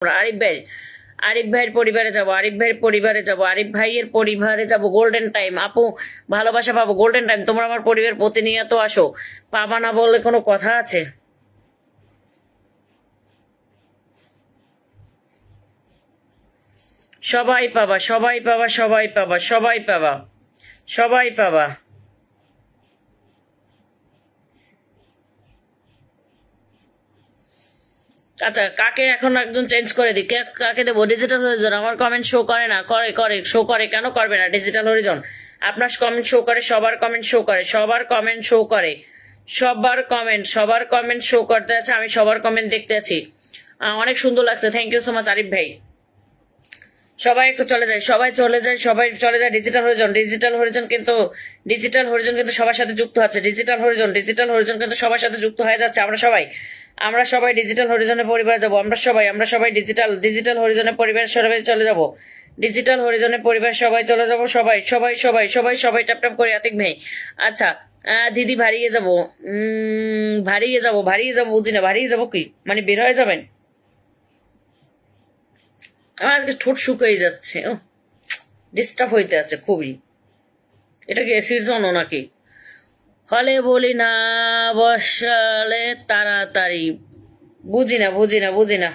আরিফ ভাই, আরিফ ভাইয়ের পরিবারে যাব, আরিফ ভাইয়ের পরিবারে যাব, আরিফ ভাইয়ের পরিবারে যাব। গোল্ডেন টাইম আপু, ভালোবাসা পাবো গোল্ডেন টাইম। তোমরা আমার পরিবার প্রতিনিয়ত আসো, পাবা না বলে কোনো কথা আছে? সবাই পাবা, সবাই পাবা, সবাই পাবা, সবাই পাবা, সবাই পাবা। আচ্ছা, কাকে এখন একজন চেঞ্জ করে দিই, কাকে দেবো? ডিজিটাল হরিজন। আমার কমেন্ট শো করে না। করে করে শো করে, কেন করবে না? ডিজিটাল হরিজন আপনার কমেন্ট শো করে, সবার কমেন্ট শো করে, সবার কমেন্ট শো করে, সবার কমেন্ট শো করতে আছে। আমি সবার কমেন্ট দেখতে আছি। অনেক সুন্দর লাগছে, thank you so much Arif ভাই। সবাই একটু চলে যায়, সবাই চলে যায়, সবাই চলে যায়। ডিজিটাল হরিজন, ডিজিটাল হরিজন কিন্তু, ডিজিটাল হরিজন কিন্তু সবার সাথে যুক্ত আছে। ডিজিটাল হরিজন, ডিজিটাল হরিজন কিন্তু সবার সাথে যুক্ত হয়ে যাচ্ছে। আমরা সবাই ডিজিটাল হরিজনের পরিবারে যাব। আমরা সবাই ডিজিটাল হরিজনের পরিবারের সবাই চলে যাব। ডিজিটাল হরিজনের পরিবার সবাই চলে যাব। সবাই সবাই সবাই সবাই সবাই ট্যাপ ট্যাপ করে আতিক ভাই। আচ্ছা, দিদি ভারিয়ে যাব, ভারিয়ে যাব, ভারিয়ে যাব, বুঝি না ভারিয়ে যাব কি মানে? বের হয়ে যাবেন? আমার আজকে ঠোঁট শুকিয়ে যাচ্ছে, ও ডিস্টার্ব হইতে আছে খুবই। এটা কি এসির জন্য নাকি? হলে বলি না, বসালে তাড়াতাড়ি। বুঝি না, বুঝি না, বুঝি না।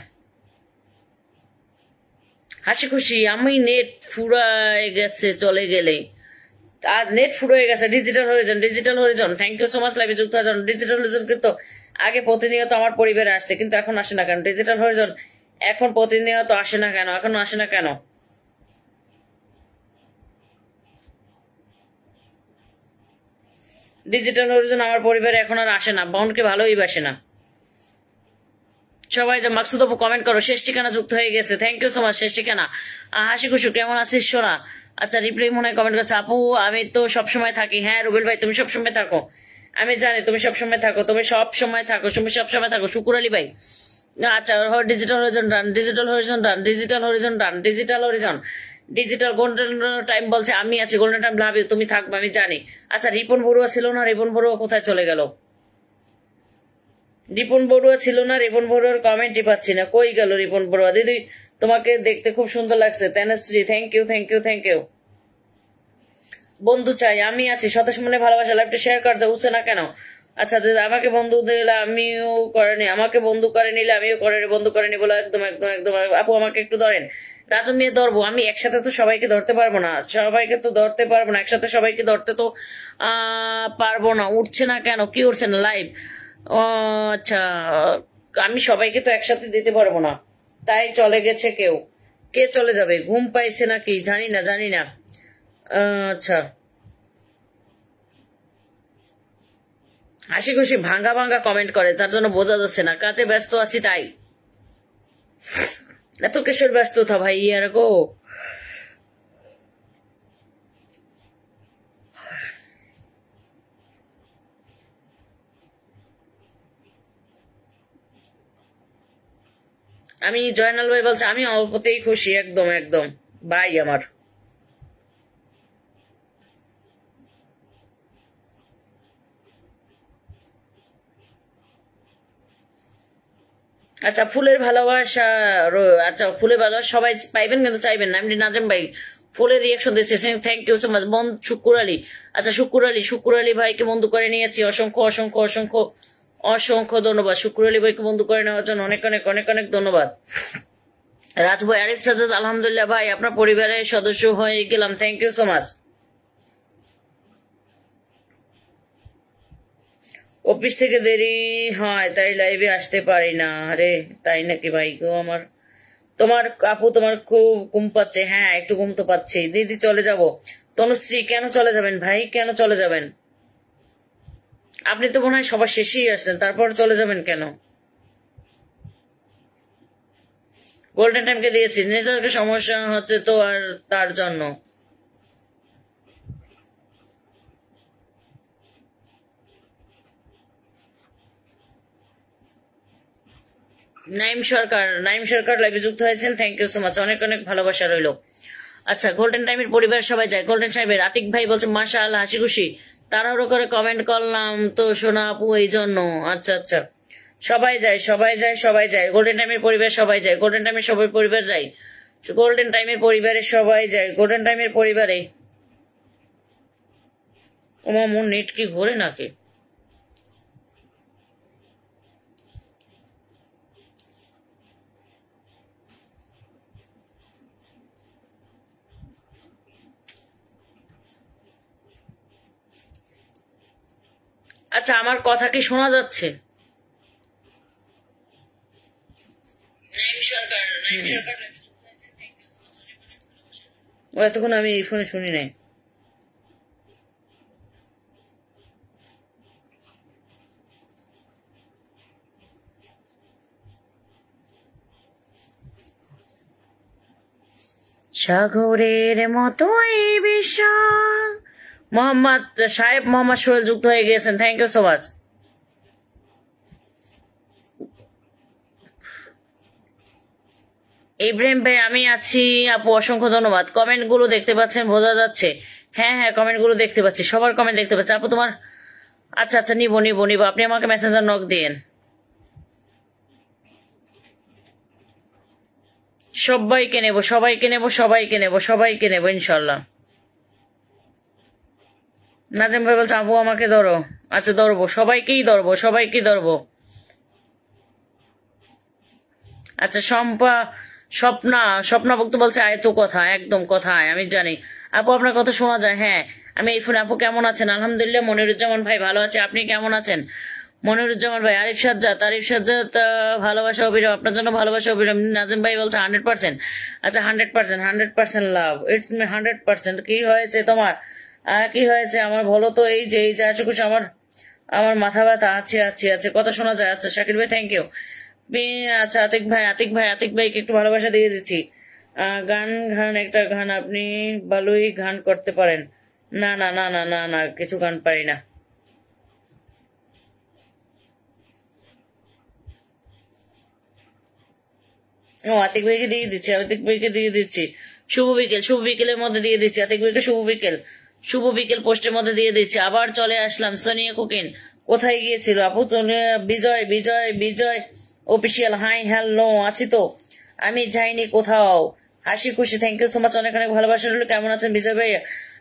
হাসি খুশি আমি নেট ফুরায় গেছে চলে গেলে। আর নেট ফুরিয়ে গেছে। Digital Horizon, Digital Horizon thank you so much লাইভে যুক্ত হওয়ার জন্য। ডিজিটাল হরিজন কিন্তু আগে প্রতিনিয়ত আমার পরিবারে আসতে, কিন্তু এখন আসে না কেন? ডিজিটাল হরিজন এখন প্রতিনিয়ত আসে না কেন? এখন আসে না কেন? ডিজিটাল হরিজন আমার পরিবারে এখন আর আসে না, বোনকে ভালোই বাসে না। সবাই যে মাকসুদ আপু কমেন্ট করো, শেষ ঠিকানা যুক্ত হয়ে গেছে, থ্যাংক ইউ সো মাচ শেষ ঠিকানা। হাসি খুশি কেমন আছিস সোনা? আচ্ছা, রিপ্লাই মনে হয় কমেন্ট করছে, আপু আমি তো সবসময় থাকি। হ্যাঁ রুবেল ভাই, তুমি সবসময় থাকো, আমি জানি তুমি সবসময় থাকো, তুমি সবসময় থাকো, তুমি সবসময় থাকো। শুকুর আলী ভাই, আচ্ছা digital Harijan run, digital Harijan run, digital Harijan run, digital Horizon, digital golden time বলছে আমি আছি, গোল্ডেন টাইম লাভ ইউ, তুমি থাকবে আমি জানি। আচ্ছা, রিপন বড়ুয়া ছিল না? রিপন বড়ুয়া কোথায় চলে গেল? রিপন বড়ুয়া ছিল না? রিপন বড়ুয়ার কমেন্টই পাচ্ছি না, কই গেল রিপন বড়ুয়া? দিদি তোমাকে দেখতে খুব সুন্দর লাগছে। Tenashree thank you, thank you, thank you. বন্ধু চাই, আমি আছি, সতেশ মনে ভালোবাসা। লাইভটা শেয়ার করতে উঠছে না কেন? আচ্ছা, আমাকে বন্ধু দিলে আমিও করেনি, আমাকে বন্ধু করে নিলে আমিও করে বন্ধু করেনি বলে একদম একদম একদম। আপু আমাকে একটু ধরেন। রাজন নিয়ে ধরবো আমি? একসাথে তো সবাইকে ধরতে পারবো না, সবাইকে তো ধরতে পারবো না, একসাথে সবাইকে ধরতে তো পারবো না। উঠছে না কেন? কি উঠছে না লাইভ? ও আচ্ছা, আমি সবাইকে তো একসাথে দিতে পারবো না, তাই চলে গেছে কেউ। কে চলে যাবে? ঘুম পাইছে নাকি? জানি না, জানি না। আচ্ছা, হাসি খুশি ভাঙ্গা ভাঙ্গা কমেন্ট করে, তার জন্য বোঝা যাচ্ছে না। কাজে ব্যস্ত আছি তাই। এত কিসের ব্যস্ততা ভাই আর গো? আমি জয়নাল ভাই বলছে আমি অল্পতেই খুশি, একদম একদম ভাই আমার। আচ্ছা, ফুলের ভালোবাসা, আচ্ছা ফুলের ভালোবাসা সবাই পাইবেন কিন্তু চাইবেন না। এমনি নাজেম ভাই ফুলের রিয়াকশন দিচ্ছে, থ্যাংক ইউ সো মাচ। বন্ধু শুকুর আলী, আচ্ছা শুকুর আলী ভাইকে বন্ধু করে নিয়েছি, অসংখ্য অসংখ্য অসংখ্য অসংখ্য ধন্যবাদ। শুকুর আলী ভাইকে বন্ধু করে নেওয়ার জন্য অনেক অনেক অনেক অনেক ধন্যবাদ। রাজ ভাই, আরিফ সাজাদ আলহামদুলিল্লাহ ভাই আপনার পরিবারের সদস্য হয়ে গেলাম, thank you so much. Office থেকে দেরি হয় তাই লাইভে আসতে পারি না। আরে তাই নাকি ভাই গো আমার? তোমার আপু তোমার খুব ঘুম পাচ্ছে? হ্যাঁ একটু ঘুম তো পাচ্ছি। দিদি চলে যাব। তনুশ্রী কেন চলে যাবেন ভাই? কেন চলে যাবেন? আপনি তো মনে হয় সবার শেষেই আসলেন, তারপর চলে যাবেন কেন? গোল্ডেন টাইমকে দিয়েছি, নেটওয়ার্কের সমস্যা হচ্ছে তো আর তার জন্য। নাইম সরকার লাইভে যুক্ত হয়েছেন, থ্যাংক ইউ সো মাচ, অনেক অনেক ভালোবাসা রইল। আচ্ছা, গোল্ডেন টাইমের পরিবার সবাই যায়। গোল্ডেন সাহেবের আতিক ভাই বলছে মাশাআল্লাহ হাসি খুশি, তাড়াহুড়ো করে কমেন্ট করলাম তো সোনা আপু এই জন্য। আচ্ছা আচ্ছা, সবাই যায়, সবাই যায়, সবাই যায়, গোল্ডেন টাইমের পরিবার সবাই যায়, গোল্ডেন টাইমের সবাই পরিবার যায়, গোল্ডেন টাইমের পরিবারে সবাই যায়, গোল্ডেন টাইমের পরিবারে। ওমা মোর নেট কি ঘোরে নাকি? আচ্ছা আমার কথা কি শোনা যাচ্ছে? ও এতক্ষণ আমি এই ফোনে শুনি নাই। সাগরের মতো এই বিশাল মোহাম্মদ সাহেব মোহাম্মদ সোহেল যুক্ত হয়ে গিয়েছেন, thank you so much. Ibrahim ভাই আমি আছি আপু, অসংখ্য ধন্যবাদ। কমেন্ট গুলো দেখতে পাচ্ছেন, বোঝা যাচ্ছে? হ্যাঁ হ্যাঁ কমেন্ট গুলো দেখতে পাচ্ছি, সবার কমেন্ট দেখতে পাচ্ছি আপু তোমার। আচ্ছা আচ্ছা নিবো নিবো নিবো, আপনি আমাকে মেসেঞ্জার নক দিয়েন। সবাইকে নেবো, সবাইকে নেবো, সবাইকে নেবো, সবাইকে নেবো ইনশাল্লাহ। নাজিম ভাই বলছে আপু আমাকে ধরো। আচ্ছা ধরবো, সবাইকেই ধরবো, সবাইকেই ধরবো। আচ্ছা স্বপ্না স্বপ্না ভক্ত বলছে আয় তো কথা, একদম কথায় আমি জানি আপু আপনার কথা শোনা যায়। হ্যাঁ আমি এই ফোনে। আপু কেমন আছেন? আলহামদুলিল্লাহ। মনিরুজ্জামান ভাই ভালো আছে, আপনি কেমন আছেন? মনিরুজ্জামান ভাই। আরিফ সাজ্জাদ ভালোবাসা অবিরাম, আপনার জন্য ভালোবাসা অবিরাম। নাজিম ভাই বলছে 100%। আচ্ছা 100%, 100% লাভ, ইটস মি 100%। কি হয়েছে তোমার? কি হয়েছে আমার বলো তো? এই যে আশেকুশ আমার আমার মাথা ব্যথা আছে আছে আছে, কথা শোনা যায়। আচ্ছা শাকির ভাই থ্যাংক ইউ। আচ্ছা আতিক ভাইকে একটু ভালোবাসা দিয়ে দিচ্ছি। গান একটা গান আপনি ভালোই গান করতে পারেন। না না না না না না কিছু গান পারি না। ও আতিক ভাইকে দিয়ে দিচ্ছি, আতিক ভাইকে দিয়ে দিচ্ছি। শুভ বিকেলের মধ্যে দিয়ে দিচ্ছি আতিক ভাইকে। শুভ বিকেল পোস্টের মধ্যে দিয়ে দিচ্ছি। আবার চলে আসলাম। সোনিয়া কুকিন কোথায় গিয়েছিল আপু? বিজয় বিজয় বিজয় অফিসিয়াল হাই হ্যালো, আছি তো, আমি যাইনি কোথাও। হাসি খুশি, থ্যাংক ইউ সো মাচ, অনেক অনেক ভালোবাসা রইল। কেমন আছেন বিজয় ভাই?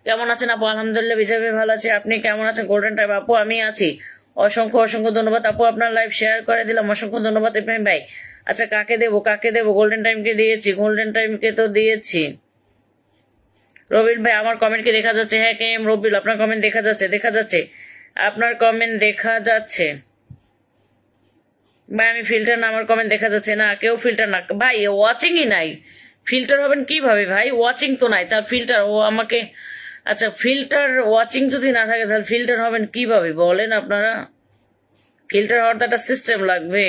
কেমন আছেন আপু? আলহামদুলিল্লাহ বিজয় ভাই ভালো আছে, আপনি কেমন আছেন? গোল্ডেন টাইম আপু আমি আছি, অসংখ্য অসংখ্য ধন্যবাদ আপু, আপনার লাইভ শেয়ার করে দিলাম, অসংখ্য ধন্যবাদ ইব্রাহিম ভাই। আচ্ছা কাকে দেবো? গোল্ডেন টাইমকে দিয়েছি, গোল্ডেন টাইমকে তো দিয়েছি। রবিল ভাই আমার কমেন্ট কি দেখা যাচ্ছে? হ্যাঁ কে এম রবিল আপনার কমেন্ট দেখা যাচ্ছে আপনার কমেন্ট দেখা যাচ্ছে ভাই। আমি ফিল্টার না, আমার কমেন্ট দেখা যাচ্ছে না। কেউ ফিল্টার না ভাই, ওয়াচিংই নাই। ফিল্টার হবেন কিভাবে ভাই? ওয়াচিং তো নাই, তার ফিল্টার ও আমাকে। আচ্ছা ফিল্টার ওয়াচিং যদি না থাকে তাহলে ফিল্টার হবেন কিভাবে বলেন আপনারা? ফিল্টার হওয়ার তো একটা সিস্টেম লাগবে।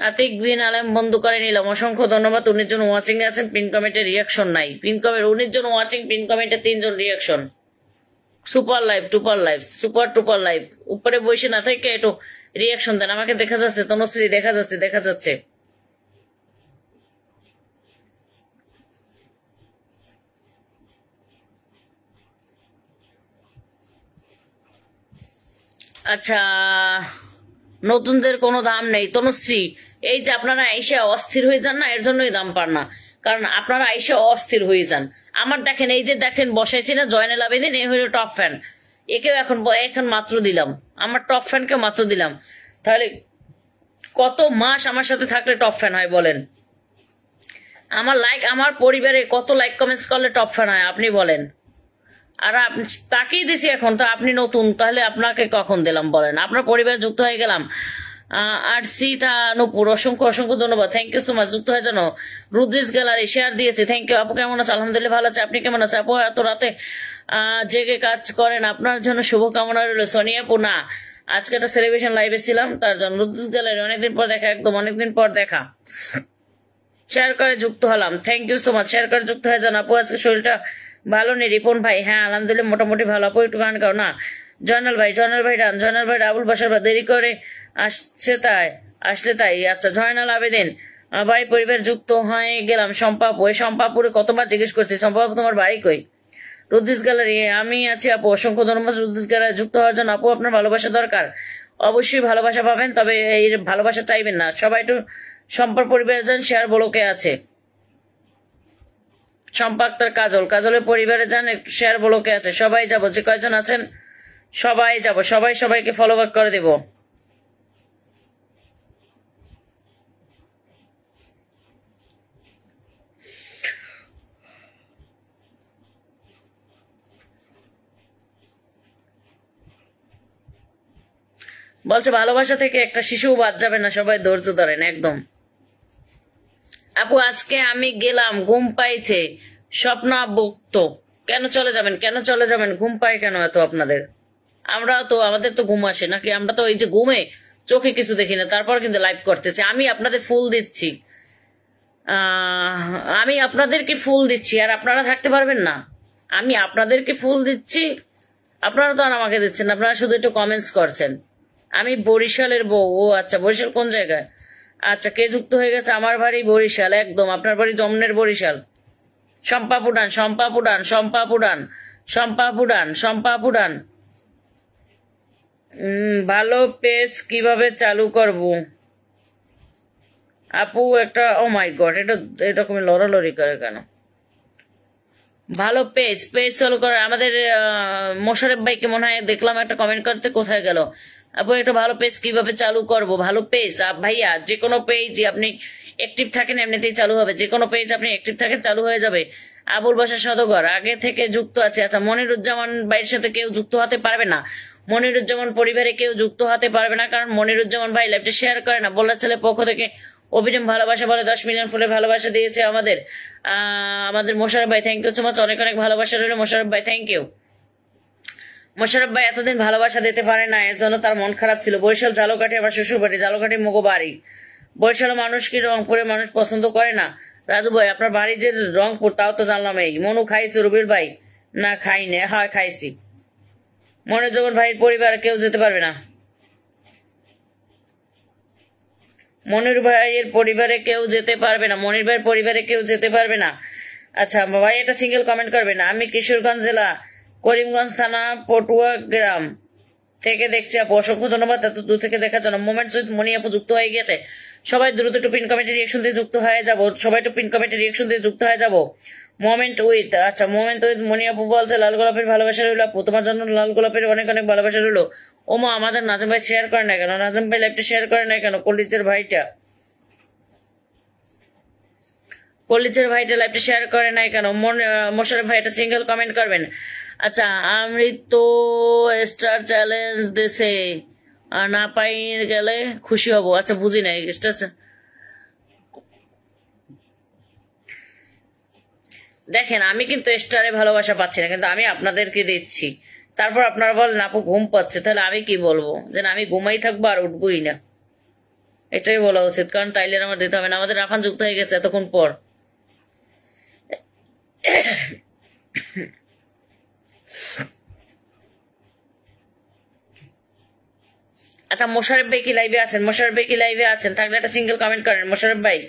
আতিক বিন আলম বন্ধ করে নিলাম, অসংখ্য ধন্যবাদ। উনির জন্য ওয়াচিং এ আছেন, পিন কমেন্টে রিয়াকশন নাই। পিন কমেন্ট উনির জন্য ওয়াচিং, পিন কমেন্টে 3 জন রিয়াকশন। সুপার লাইভ টুপার লাইভ উপরে বসে না থেকে একটু রিয়াকশন দেন। আমাকে দেখা যাচ্ছে, তনুশ্রী দেখা যাচ্ছে। আচ্ছা নতুনদের কোনো দাম নেই তনুশ্রী। এই যে আপনারা আইসা অস্থির হয়ে যান না, এর জন্যই দাম পান না, কারণ আপনারা আইসা অস্থির হয়ে যান। আমার দেখেন এই যে দেখেন বসাইছি না জয়নাল আবেদিন, এই হলো টপ ফ্যান। একেও এখন মাত্র দিলাম, আমার টপ ফ্যানকে মাত্র দিলাম। তাহলে কত মাস আমার সাথে থাকলে টপ ফ্যান হয় বলেন? আমার পরিবারে কত লাইক কমেন্টস করলে টপ ফ্যান হয় আপনি বলেন? আর তাকেই দিছি এখন তো, আপনি নতুন, তাহলে আপনাকে কখন দিলাম বলেন? আপনার পরিবারে যুক্ত হয়ে গেলাম। আর সীতা নূপুর অসংখ্য অসংখ্য ধন্যবাদ, থ্যাংক ইউ সো মাচ। যুক্ত হয়ে জানো রুদ্রিস গ্যালারি শেয়ার দিয়েছে, থ্যাংক ইউ। আপু কেমন আছে? আলহামদুলিল্লাহ ভালো আছে, আপনি কেমন আছে আপু? এত রাতে জেগে কাজ করেন, আপনার জন্য শুভকামনা রইল। সোনিয়া আপু না, আজকে একটা সেলিব্রেশন লাইভে ছিলাম, তার জন্য। রুদ্রিস গ্যালারি অনেকদিন পর দেখা, একদম অনেকদিন পর দেখা। শেয়ার করে যুক্ত হলাম, thank you so much. Share করে যুক্ত হয়ে যান আপু। আজকে শরীরটা ভালো নেই রিপন ভাই। হ্যাঁ আলহামদুলিল্লাহ মোটামুটি ভালো। আপু একটু গান গাও না। জয়নাল ভাই ডান। জয়নাল ভাই আবুল বাসার বা দেরি করে আসলে তাই। আচ্ছা জয়নাল আবেদিন ভাই পরিবার যুক্ত হয়ে গেলাম। শম্পাপু, এই শম্পাপুরে কতবার জিজ্ঞেস করছি, শম্পাপু তোমার বাড়ি কই? রুদ্দিস গ্যালারি আমি আছি আপু, অসংখ্য ধন্যবাদ রুদ্দিস গ্যালারি যুক্ত হওয়ার জন্য। আপু আপনার ভালোবাসা দরকার, অবশ্যই ভালোবাসা পাবেন, তবে এই ভালোবাসা চাইবেন না। সবাই একটু সম্পর্ক পরিবারে যান, শেয়ার ব্লকে আছে শম্পা আক্তার কাজল, কাজলের পরিবারে যান, একটু শেয়ার ব্লকে আছে। সবাই যাব, যে কয়জন আছেন সবাই যাব, সবাই সবাইকে ফলো ব্যাক করে দেব। বলছে ভালোবাসা থেকে একটা শিশু বাদ যাবে না, সবাই ধৈর্য ধরেন একদম। আপু আজকে আমি গেলাম, ঘুম পাইছে, স্বপ্নাভুক্ত। কেন চলে যাবেন, কেন চলে যাবেন? ঘুম পায় কেন এত আপনাদের? আমরাও তো, আমাদের তো ঘুম আসে নাকি? আমরা তো এই যে ঘুমে চোখে কিছু দেখি না, তারপর কিন্তু লাইভ করতেছি। আমি আপনাদের ফুল দিচ্ছি, আমি আপনাদেরকে ফুল দিচ্ছি, আর আপনারা থাকতে পারবেন না? আমি আপনাদেরকে ফুল দিচ্ছি, আপনারা তো আর আমাকে দিচ্ছেন না, আপনারা শুধু একটু কমেন্টস করছেন। আমি বরিশালের বউ। ও আচ্ছা, বরিশাল কোন জায়গায়? আচ্ছা, কে যুক্ত হয়ে গেছে? আমার বাড়ি বরিশাল, একদম আপনার বাড়ি জমনের বরিশাল। শম্পা পুডান, শম্পা পুডান, শম্পা পুডান, শম্পা পুডান, শম্পা পুডান। ভালো পেজ কিভাবে চালু করব আপু? একটা, ও মাই গড, এটা এরকম লড়ালড়ি করে কেন? ভালো পেজ চালু করে আমাদের মোশারেফ ভাইকে মনে হয় দেখলাম একটা কমেন্ট করতে, কোথায় গেল? আপু একটা ভালো পেজ কিভাবে চালু করব? ভালো পেজ ভাইয়া, যে কোনো পেজ আপনি অ্যাক্টিভ থাকেন এমনিতেই চালু হবে, যে কোনো পেজ আপনি অ্যাক্টিভ থাকেন চালু হয়ে যাবে। আবুল বাসা সদগর আগে থেকে যুক্ত আছে। আচ্ছা, মনিরুজ্জামান ভাইয়ের সাথে কেউ যুক্ত হতে পারবে না, মনিরুজ্জামান পরিবারে কেউ যুক্ত হতে পারবে না, কারণ মনিরুজ্জামান ভাই লাইভটা শেয়ার করে না। বলার ছেলে পক্ষ থেকে অভিনম ভালোবাসা বলে 10 মিলিয়ন ফুলের ভালোবাসা দিয়েছে আমাদের আমাদের মোশারফ ভাই। থ্যাংক ইউ সো মাচ, অনেক অনেক ভালোবাসা রইল মোশারফ ভাই, থ্যাংক ইউ। মোশারফ ভাই এতদিন ভালোবাসা দিতে পারে না, এর জন্য তার মন খারাপ ছিল। বরিশাল জালকাঠি, আমার শ্বশুর বাড়ি জালকাঠি মুগো বাড়ি। বরিশাল মানুষ কি রংপুরের মানুষ পছন্দ করে না? রাজু ভাই আপনার বাড়ি যে রংপুর তাও তো জানলাম। এই মনু খাইছি রুবির ভাই? না খাইনি, হ্যাঁ খাইছি। মনিরুজ্জামান ভাইয়ের পরিবার কেউ যেতে পারবে না, মনির ভাইয়ের পরিবারে কেউ যেতে পারবে না, মনির ভাইয়ের পরিবারে কেউ যেতে পারবে না। আচ্ছা ভাই, এটা সিঙ্গেল কমেন্ট করবে না। আমি কিশোরগঞ্জ জেলা করিমগঞ্জ থানা পটুয়া গ্রাম থেকে দেখছি আপু, অসংখ্য ধন্যবাদ এত দূর থেকে দেখার জন্য। মোমেন্টস উইথ মনি আপু যুক্ত হয়ে গেছে, সবাই দ্রুত একটু পিন কমেন্টের রিয়েকশন দিয়ে যুক্ত হয়ে যাবো, সবাই একটু পিন কমেন্টের রিয়েকশন দিয়ে যুক্ত হয়ে যাবো। মোমেন্ট উইথ, আচ্ছা মোমেন্ট উইথ মনি আপু বলছে লাল গোলাপের ভালোবাসা রইল আপু, তোমার জন্য লাল গোলাপের অনেক অনেক ভালোবাসা রইল। ওমা, আমাদের নাজিম ভাই শেয়ার করে না কেন? নাজিম ভাই লাইভটা শেয়ার করে না কেন? কলিজের ভাইটা, কলিজের ভাইটা লাইভটা শেয়ার করে নাই কেন? মোশারফ ভাই এটা সিঙ্গেল কমেন্ট করবেন। আচ্ছা, আমৃত স্টার চ্যালেঞ্জ দেশে না পাই গেলে খুশি হব। আচ্ছা বুঝি নাই, স্টার দেখেন, আমি কিন্তু স্টারে ভালোবাসা পাচ্ছি না, কিন্তু আমি আপনাদেরকে দিচ্ছি। তারপর আপনারা বলেন আপু ঘুম পাচ্ছে, তাহলে আমি কি বলবো? যে আমি ঘুমাই থাকবো আর উঠবোই না, এটাই বলা উচিত, কারণ তাইলে আমার দিতে হবে না। আমাদের রাফান যুক্ত হয়ে গেছে এতক্ষণ পর। আচ্ছা, মোশারফ ভাই কি লাইভে আছেন? মোশারফ ভাই কি লাইভে আছেন? থাকলে একটা সিঙ্গেল কমেন্ট করেন। মোশারফ ভাই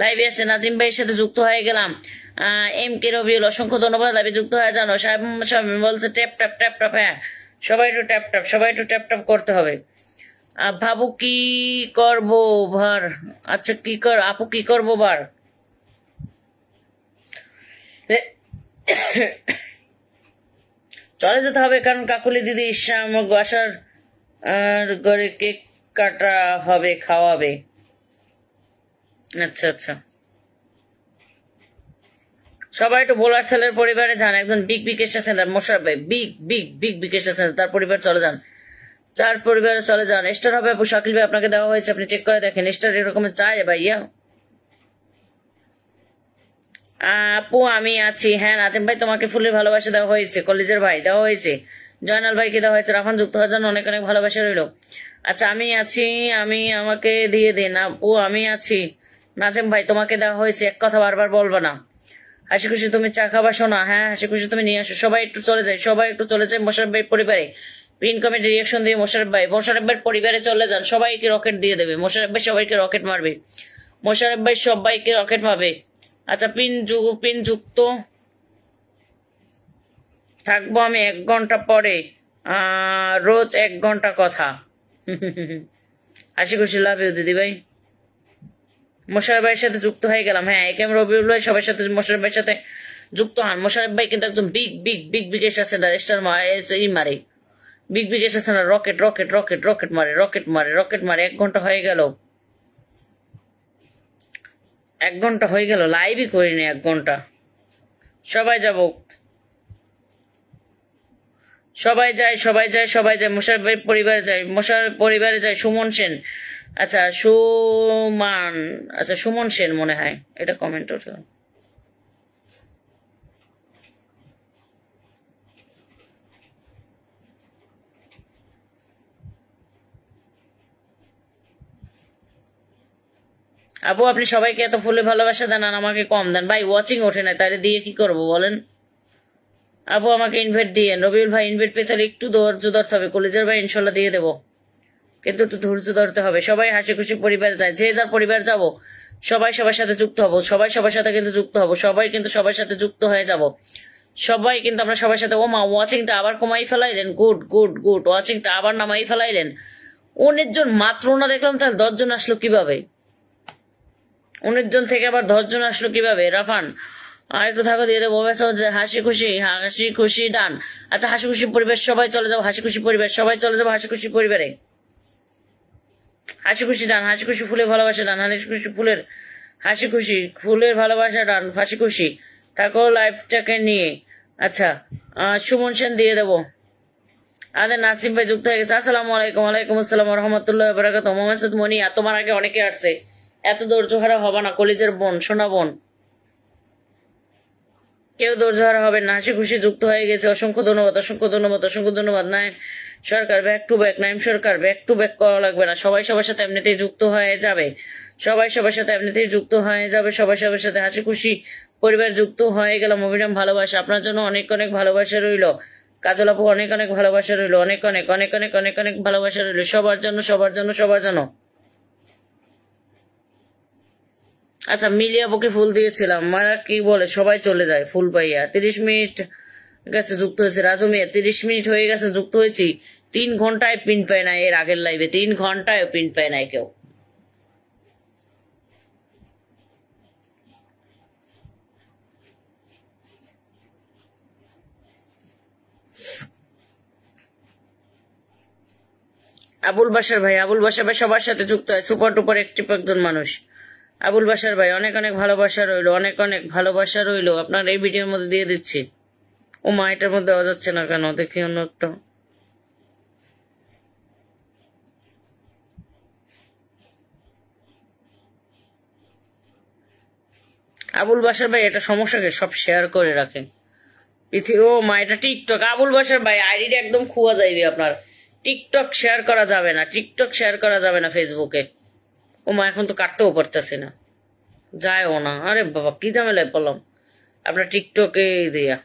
লাইভে আসেন। নাজিম ভাইয়ের সাথে যুক্ত হয়ে গেলাম। এম কে রবিউল অসংখ্য ধন্যবাদ, লাইভে যুক্ত হয়ে জানো। সাহেব বলছে ট্যাপ ট্যাপ ট্যাপ ট্যাপ, হ্যাঁ সবাই একটু ট্যাপ ট্যাপ, সবাই একটু ট্যাপ ট্যাপ করতে হবে। ভাবু কি করবো ভার? আচ্ছা কি কর আপু, কি করবো ভার? চলে যেতে হবে, কারণ কাকুলি দিদি বাসার ঘরে কেক কাটা হবে, খাওয়াবে। আচ্ছা আচ্ছা, সবাই একটু বোলার ছেলের পরিবারে যান। একজন big big star centre Mosharraf ভাই, big big big big star centre, তার পরিবার চলে যান, চার পরিবারে চলে যান। স্টার হবে আপু, শাকিল ভাই আপনাকে দেওয়া হয়েছে, আপনি চেক করে দেখেন। স্টার এরকম চাই ভাইয়া। আপু আমি আছি, হ্যাঁ নাজিম ভাই তোমাকে ফুলের ভালোবাসা দেওয়া হয়েছে, কলেজের ভাই দেওয়া হয়েছে, জয়নাল ভাইকে দেওয়া হয়েছে, রাফান যুক্ত হওয়ার জন্য অনেক অনেক ভালোবাসা রইল। আচ্ছা আমি আছি, আমি আমাকে দিয়ে দিন। আপু আমি আছি, নাজিম ভাই তোমাকে দেওয়া হয়েছে, এক কথা বারবার বলবো না। হাসি খুশি তুমি চা খাবা শোনা, হ্যাঁ হাসি খুশি তুমি নিয়ে আসো। সবাই একটু চলে যায়, সবাই একটু চলে যায় মোশারফ ভাই পরিবারে। পিন কমেন্টে রিয়াকশন দিয়ে মোশারফ ভাই পরিবারে চলে যান, সবাইকে রকেট দিয়ে দেবে মোশারফ ভাই, সবাইকে রকেট মারবে মোশারফ ভাই, সবাইকে রকেট মারবে। আচ্ছা পিন যুক্ত, থাকবো আমি 1 ঘন্টা পরে, রোজ 1 ঘন্টা কথা। হাসি খুশি, লাভ ইউ দিদি ভাই। মোশারফ ভাইয়ের সাথে যুক্ত হয়ে গেলাম। হ্যাঁ, একেম রবিউল ভাই সবার সাথে মোশারফ ভাইয়ের সাথে যুক্ত হন। মোশারফ ভাই কিন্তু একদম big big big big star star মারে, big big star, rocket rocket rocket rocket মারে, রকেট মারে, রকেট মারে। 1 ঘন্টা হয়ে গেল, 1 ঘন্টা হয়ে গেল, লাইভই করিনি 1 ঘন্টা। সবাই যাব, সবাই যায়, সবাই যায়, সবাই যায়। মোশারফ ভাই পরিবারে যায়, মোশারফ পরিবারে যায়। সুমন সেন, আচ্ছা সুমান, আচ্ছা সুমন সেন মনে হয়, এটা কমেন্ট ওঠে। আপু আপনি সবাইকে এত ফুলে ভালোবাসা দেন আর আমাকে কম দেন ভাই, ওয়াচিং ওঠে না, তাহলে দিয়ে কি করব বলেন? আপু আমাকে ইনভাইট দিয়ে, রবিউল ভাই ইনভাইট পেতে হলে একটু ধৈর্য ধরতে হবে। কলেজের ভাই ইনশাল্লাহ দিয়ে দেবো, কিন্তু একটু ধৈর্য ধরতে হবে। সবাই হাসি খুশি পরিবার যায়, যে যার পরিবার যাব, সবাই সবার সাথে যুক্ত হব, সবাই সবার সাথে কিন্তু যুক্ত হব, সবাই কিন্তু সবার সাথে যুক্ত হয়ে যাব, সবাই কিন্তু আমরা সবার সাথে। ও মা, ওয়াচিংটা আবার কমাই ফেলাইলেন, গুড গুড গুড, ওয়াচিংটা আবার নামাই ফেলাইলেন। 19 জন মাত্র না দেখলাম, তাহলে 10 জন আসলো কিভাবে? 19 জন থেকে আবার 10 জন আসলো কিভাবে? রাফান আর একটু থাকো, দিয়ে দেবো। হাসি খুশি, হাসি খুশি ডান। আচ্ছা হাসি খুশি পরিবেশ, সবাই চলে যাবো, হাসি খুশি পরিবেশ, সবাই চলে যাবো হাসি খুশি পরিবারে। হাসি খুশি ডান, হাসি খুশি ফুলের ভালোবাসা ডান, হাসি খুশি ফুলের, হাসি খুশি ফুলের ভালোবাসা ডান, হাসি খুশি থাকো লাইফটাকে নিয়ে। আচ্ছা সুমন সেন দিয়ে দেবো। আমাদের নাসিম ভাই যুক্ত হয়ে গেছে। আসসালামু আলাইকুম। ওয়ালাইকুম আসসালাম রহমতুল্লাহ বারাকাত। মোহাম্মদ মনি, তোমার আগে অনেকে আসছে, এত ধৈর্য হারা হবে না। কলেজের বোন, সোনা বোন, কেউ ধৈর্য হারা হবে না। হাসি খুশি যুক্ত হয়ে গেছে, অসংখ্য ধন্যবাদ, অসংখ্য ধন্যবাদ, অসংখ্য ধন্যবাদ। Naim Sarkar back to back, Naim Sarkar back to back করা লাগবে না, সবাই সবার সাথে এমনিতেই যুক্ত হয়ে যাবে, সবাই সবার সাথে এমনিতেই যুক্ত হয়ে যাবে, সবাই সবার সাথে হাসি খুশি পরিবার যুক্ত হয়ে গেলাম। অভিরাম ভালোবাসা, আপনার জন্য অনেক অনেক ভালোবাসা রইল। কাজল আপু অনেক অনেক ভালোবাসা রইল, অনেক অনেক অনেক অনেক অনেক অনেক ভালোবাসা রইল সবার জন্য, সবার জন্য, সবার জন্য। আচ্ছা মিলিয়া আপুকে ফুল দিয়েছিলাম, মারা কি বলে সবাই চলে যায় ফুল পাইয়া। 30 মিনিট গেছে যুক্ত হয়েছে। রাজু মিয়া 30 মিনিট হয়ে গেছে যুক্ত হয়েছি, 3 ঘন্টায় পিন পায় না। এর আগের লাইভে 3 ঘন্টায় পিন পায় নাই কেউ। আবুল বাসার ভাই, আবুল বাসার ভাই সবার সাথে যুক্ত হয়, সুপার টুপার একটিভ একজন মানুষ। আবুল বাসার ভাই অনেক অনেক ভালোবাসা রইলো, অনেক অনেক ভালোবাসা রইলো। আপনার এই ভিডিওর মধ্যে দিয়ে দিচ্ছি। ও মা, এটার মধ্যে দেওয়া যাচ্ছে না কেন, দেখি অন্য একটা। আবুল বাসার ভাই এটা সমস্যাকে সব শেয়ার করে রাখেন পৃথিবী। ও মা, এটা টিকটক। আবুল বাসার ভাই আইডিটা একদম খুয়া যাইবে আপনার। টিকটক শেয়ার করা যাবে না, টিকটক শেয়ার করা যাবে না ফেসবুকে। ও মা, এখন তো কাটতেও পারতেছি না, যায়ও না। আরে বাবা, কি ঝামেলায় পড়লাম আপনার টিকটকে দিয়া।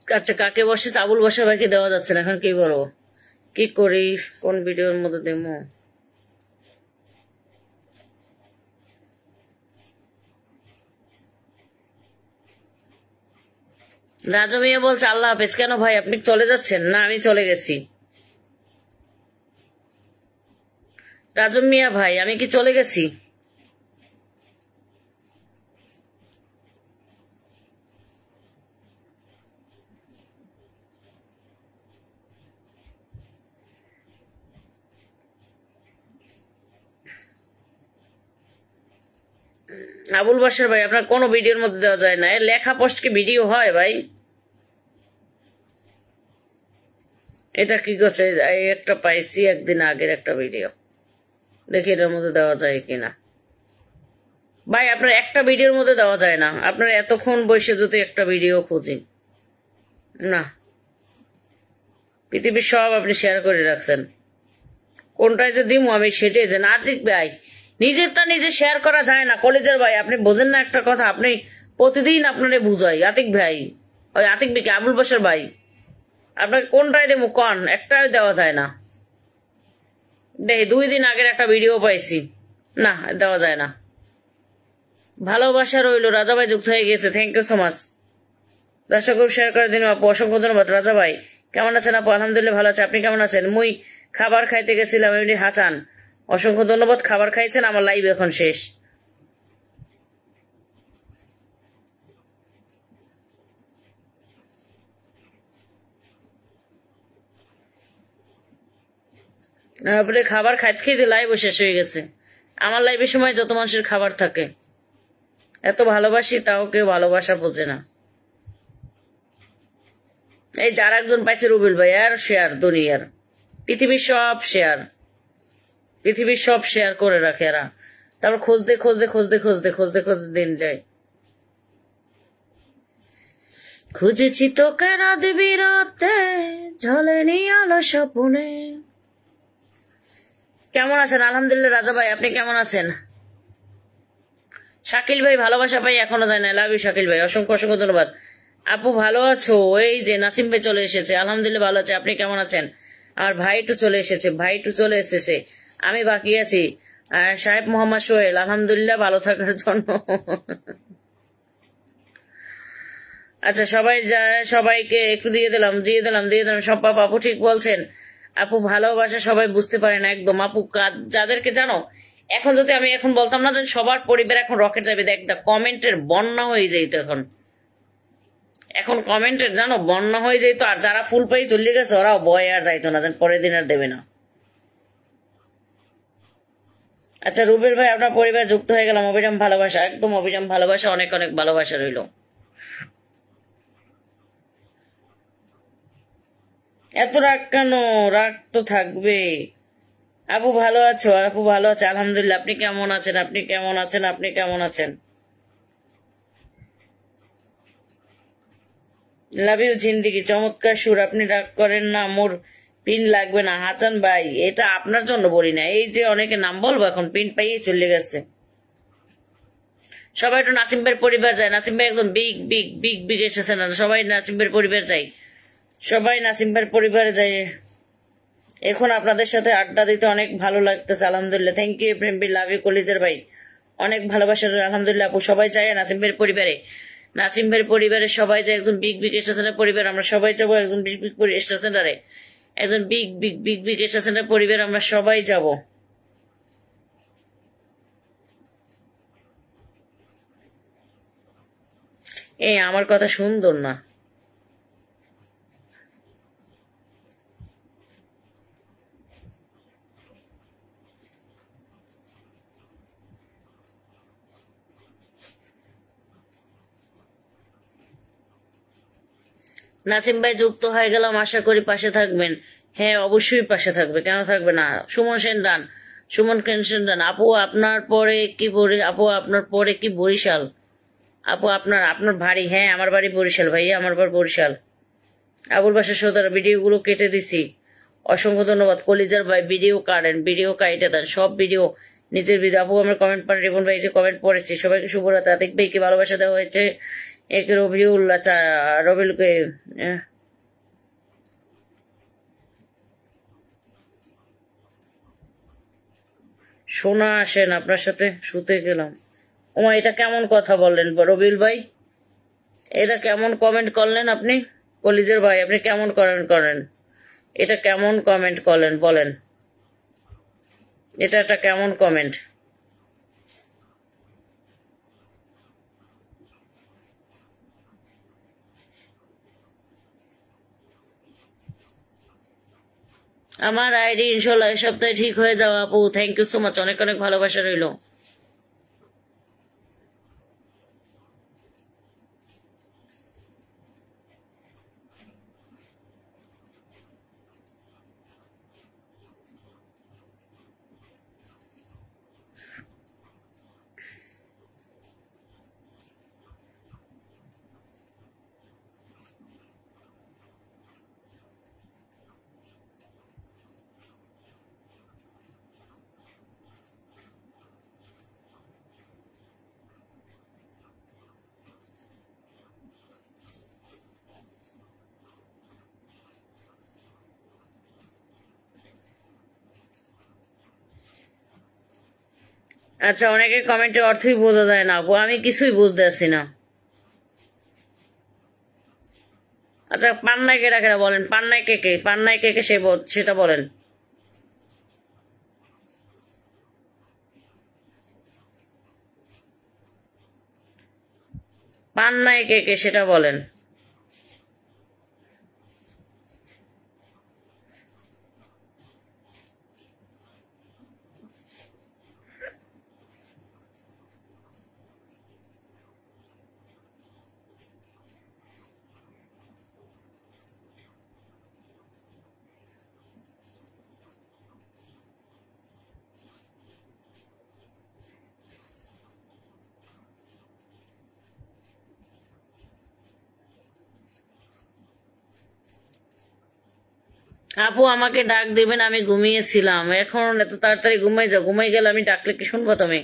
আচ্ছা কাকে বসে, আবুল বাসার ভাইকে দেওয়া যাচ্ছে না, এখন কি বলবো, কি করি, কোন ভিডিওর মধ্যে দেবো? রাজু মিয়া বলছে আল্লাহ হাফেজ। কেন ভাই, আপনি চলে যাচ্ছেন? না, আমি চলে গেছি। রাজু মিয়া ভাই, আমি কি চলে গেছি? আবুল বাসার ভাই, আপনার কোনো ভিডিওর মধ্যে দেওয়া যায় না। লেখা পোস্ট কি ভিডিও হয় ভাই? এটা কি করছে? এই একটা পাইছি একদিন আগের একটা ভিডিও, দেখি এটার মধ্যে দেওয়া যায় কিনা। ভাই আপনার একটা ভিডিওর মধ্যে দেওয়া যায় না, আপনার এতক্ষণ বসে যদি একটা ভিডিও খুঁজি না, পৃথিবীর সব আপনি শেয়ার করে রাখছেন, কোনটায় যে দিমু আমি সেটাই যে আতিক ভাই নিজেরটা নিজে শেয়ার করা যায় না। কলেজের ভাই আপনি বোঝেন না একটা কথা, আপনি প্রতিদিন আপনারে বুঝাই আতিক ভাই, ওই আতিক ভাই আবুল বাসার ভাই, আপনাকে কোনটায় দেবো কন, একটাই দেওয়া যায় না। দেখি 2 দিন আগের একটা ভিডিও পাইছি, না দেওয়া যায় না। ভালোবাসা রইল, রাজা ভাই যুক্ত হয়ে গেছে, থ্যাংক ইউ সো মাচ। দর্শক শেয়ার করে দিন আপু, অসংখ্য ধন্যবাদ। রাজা ভাই কেমন আছেন আপু? আলহামদুলিল্লাহ ভালো আছে, আপনি কেমন আছেন? মুই খাবার খাইতে গেছিলাম, এমনি হাসান অসংখ্য ধন্যবাদ। খাবার খাইছেন? আমার লাইভ এখন শেষ। তারপরে খাবার খাইতে খেতে লাইভও শেষ হয়ে গেছে। আমার লাইভের সময় যত মানুষের খাবার থাকে, এত ভালোবাসি তাও কেউ ভালোবাসা বোঝে না। এই যার একজন পাইছে রুবেল ভাই, আর শেয়ার দুনিয়ার পৃথিবীর সব শেয়ার, পৃথিবীর সব শেয়ার করে রাখে এরা। তারপর খুঁজতে খুঁজতে খুঁজতে খুঁজতে খুঁজতে খুঁজতে দিন যায়। খুঁজেছি তোকে রাত বিরাতে, ঝলেনি আলো স্বপ্নে। কেমন আছেন? আলহামদুলিল্লাহ রাজা ভাই, আপনি কেমন আছেন? শাকিল ভাই ভালোবাসা পাই এখনো যায় না, লাভ ইউ শাকিল ভাই, অসংখ্য অসংখ্য ধন্যবাদ। আপু ভালো আছো? এই যে নাসিম ভাই চলে এসেছে, আলহামদুলিল্লাহ ভালো আছে, আপনি কেমন আছেন? আর ভাইটু চলে এসেছে, ভাইটু চলে এসেছে, আমি বাকি আছি। আর সাহেব মোহাম্মদ সোহেল, আলহামদুলিল্লাহ ভালো থাকার জন্য। আচ্ছা সবাই সবাইকে একটু দিয়ে দিলাম দিয়ে দিলাম দিয়ে দিলাম। সব আপু ঠিক বলছেন, আপু ভালোবাসা সবাই বুঝতে পারে না একদম। আপু যাদেরকে জানো, এখন যদি আমি এখন বলতাম না যে সবার পরিবার এখন রকেট যাবে, দেখ কমেন্টের বন্যা হয়ে যেত এখন, এখন কমেন্টের জানো বন্যা হয়ে যেত। আর যারা ফুল পাই চলে গেছে ওরাও বয় আর যাইতো না, যেন পরের দিন আর দেবে না। আচ্ছা রুবেল ভাই আপনার পরিবার যুক্ত হয়ে গেলাম, অবিরাম ভালোবাসা, একদম অবিরাম ভালোবাসা, অনেক অনেক ভালোবাসা রইল। এত রাগ কেন? রাগ তো থাকবে। আপু ভালো আছো? আপু ভালো আছে আলহামদুলিল্লাহ, আপনি কেমন আছেন? আপনি কেমন আছেন? আপনি কেমন আছেন? লাভ ইউ জিন্দিগি, চমৎকার সুর। আপনি রাগ করেন না, মোর পিন লাগবে না। হাসান ভাই এটা আপনার জন্য বলি না, এই যে অনেকে নাম বলবো এখন পিন পাইয়ে চলে গেছে। সবাই একটু নাসিম ভাইয়ের পরিবার যায়, নাসিম ভাই একজন বিগ বিগ বিগ বিগ এসেছে না, সবাই নাসিম ভাইয়ের পরিবার যাই, সবাই নাসিম ভাইয়ের পরিবারে যায়। এখন আপনাদের সাথে আড্ডা দিতে অনেক ভালো লাগতেছে, আলহামদুলিল্লাহ। Thank you Prem B, love you কলিজার ভাই, অনেক ভালোবাসার আলহামদুলিল্লাহ। আপু সবাই যায় নাসিম ভাইয়ের পরিবারে, নাসিম ভাইয়ের পরিবারে সবাই যায়, একজন বিগ বিগ স্টেশনের পরিবার, আমরা সবাই যাবো একজন বিগ বিগ স্টেশনারে, একজন বিগ বিগ বিগ বিগ স্টেশনের পরিবার, আমরা সবাই যাব। এই আমার কথা সুন্দর না? নাসিম ভাই যুক্ত হয়ে গেলাম, আশা করি পাশে থাকবেন। হ্যাঁ অবশ্যই পাশে থাকবে, কেন থাকবে না। Suman Sen run, Suman Sen run. আপু আপনার পরে কি আপু আপনার পরে কি বরিশাল? আপু আপনার আপনার বাড়ি? হ্যাঁ আমার বাড়ি বরিশাল ভাইয়া, আমার বাড়ি বরিশাল। আবুল বাসার সৌদার ভিডিও গুলো কেটে দিছি, অসংখ্য ধন্যবাদ। কলিজার ভাই ভিডিও কাটেন, ভিডিও কাটে দেন, সব ভিডিও নিজের ভিডিও। আপু আমার কমেন্ট পান, রিপন ভাই যে কমেন্ট পড়েছি, সবাইকে শুভরাত্রি। আতিক ভাইকে ভালোবাসা দেওয়া হয়েছে, এক রবিউল, আচ্ছা রবিউলকে সোনা আসেন, আপনার সাথে শুতে গেলাম। ওমা এটা কেমন কথা বললেন রবিউল ভাই, এটা কেমন কমেন্ট করলেন আপনি? কলিজের ভাই আপনি কেমন করেন এটা কেমন কমেন্ট করলেন বলেন, এটা একটা কেমন কমেন্ট? আমার আইডি ইনশাল্লাহ এই সপ্তাহে ঠিক হয়ে যাওয়া আপু, থ্যাংক ইউ সো মাচ, অনেক অনেক ভালোবাসা রইল। আচ্ছা, অনেকের কমেন্টে অর্থই বোঝা যায় না আপু, আমি কিছুই বুঝতেছি না। আচ্ছা, পান্নায় কেটা কেটা বলেন, পান্নায় কে কে, পান্নায় কে কে সেটা বলেন। পান্নায় কে কে সেটা বলেন। আপু আমাকে ডাক দিবেন, আমি ঘুমিয়েছিলাম, এখন এত তাড়াতাড়ি ঘুমাই যাও, ঘুমাই গেলে আমি ডাকলে কি শুনবো তুমি?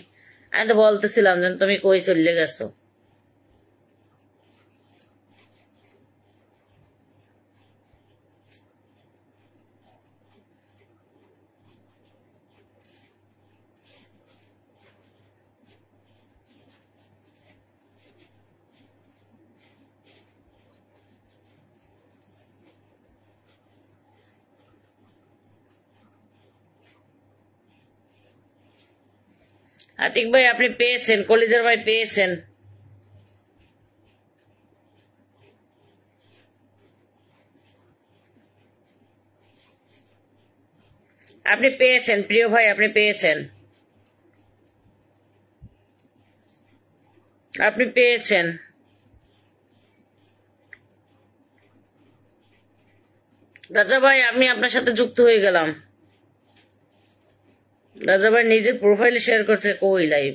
আমি তো বলতেছিলাম যে তুমি কই চলে গেছো। আতিক ভাই আপনি পেয়েছেন, কলিজার ভাই পেয়েছেন, আপনি পেয়েছেন প্রিয় ভাই, আপনি পেয়েছেন, আপনি পেয়েছেন। রাজা ভাই আমি আপনার সাথে যুক্ত হয়ে গেলাম। রাজা ভাই নিজের প্রোফাইল শেয়ার করছে, কই লাইভ।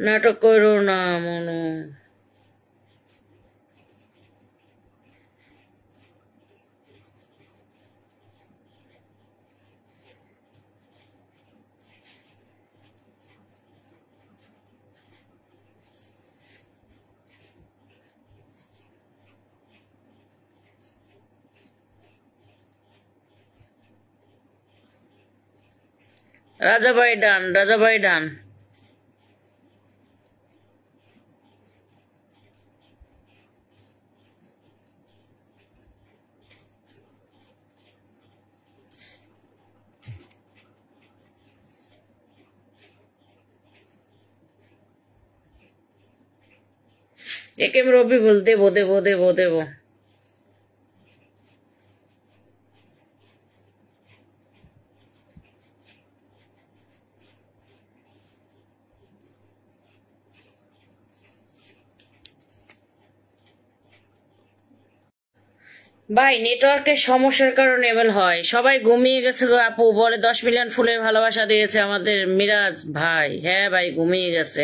নাটক করো না মনু। রাজা ভাই ডান, রাজা ভাই ডান। একে আমি রবি বল, দেবো দেবো দেবো দেবো। ভাই নেটওয়ার্কের সমস্যার কারণে এমন হয়, সবাই ঘুমিয়ে গেছে গো আপু, বলে 10 মিলিয়ন ফুলের ভালোবাসা দিয়েছে আমাদের মিরাজ ভাই। হ্যাঁ ভাই ঘুমিয়ে গেছে,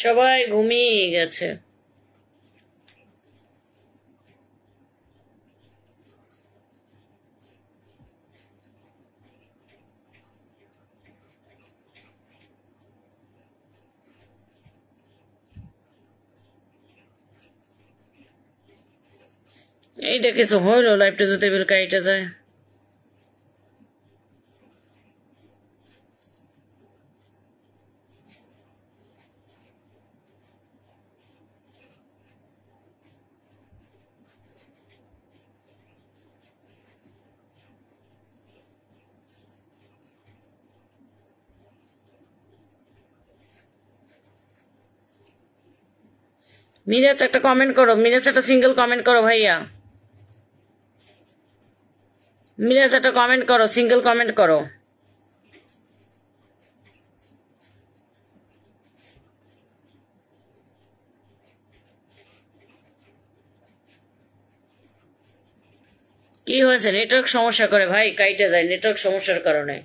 সবাই ঘুমিয়ে গেছে। এইটা কিছু হইলো, লাইফটা যদি বেল কাইটা যায়। মিরাজ একটা কমেন্ট করো, মিরাজ একটা সিঙ্গেল কমেন্ট করো ভাইয়া, মিরাজ একটা কমেন্ট করো, সিঙ্গেল কমেন্ট করো। কি হয়েছে? নেটওয়ার্ক সমস্যা করে ভাই, কাইটে যায় নেটওয়ার্ক সমস্যার কারণে।